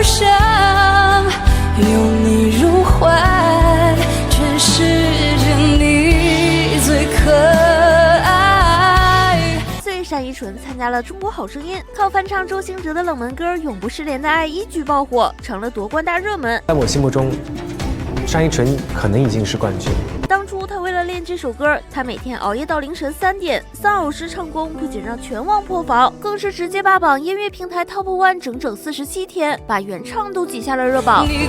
上，有你入怀，全世界你最可爱。单依纯参加了《中国好声音》，靠翻唱周兴哲的冷门歌《永不失联的爱》一举爆火，成了夺冠大热门。在我心目中，单依纯可能已经是冠军。当初他为了练这首歌，他每天熬夜到凌晨3点，3小时唱功不仅让全网破防，更是直接霸榜音乐平台 Top 1整整47天，把原唱都挤下了热榜。你